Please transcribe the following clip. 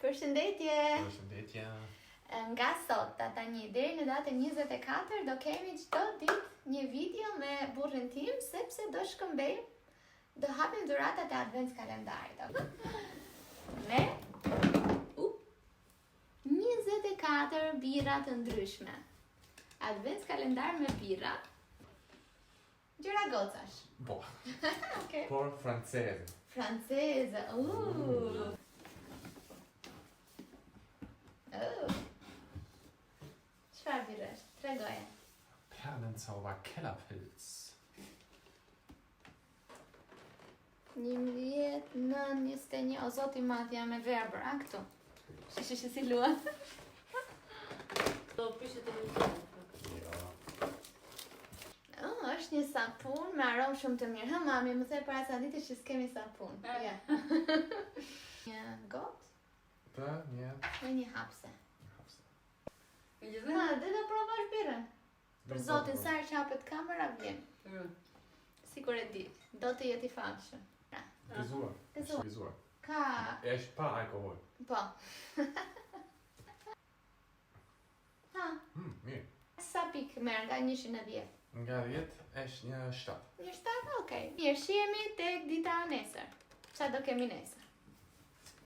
Përshëndetje! Përshëndetje! Nga sot, tani deri në datën 24 do kemi çdo ditë një video me burrin tim, sepse do shkëmbejmë, do hapim dhuratat e advent kalendarit. Me 24 birra të ndryshme. Advent kalendar me birra. Gjëra gocash. Po, Okay. por franceze. Franceze. Çfarë birresh? Tregoje. Perlenzauber Kellerpilz. 11, 9, 21, o zoti madh jam me verbër, a këtu? Shishi si luan. Do prishet të lëvizje. Ja. Është një sapun me aromë shumë të mirë. Mami, më the para sa ditësh që s'kemi sapun. Ja. Një gotë Të një dhe një hapse. Megjithëse, Ma, dhe do provash birrën. Për zotin, sa herë që hapet kamera, vjen. Sikur e di, do të jeti famshëm. Gëzuar. Gëzuar. Është gëzuar. Ka, Është pa alkohol. po. Ha, Mirë. sa pikë merr nga 1 në 10? Nga 10 është një 7. Një 7, okej. Mirë, shihemi tek dita e nesër. Çfarë do kemi nesër?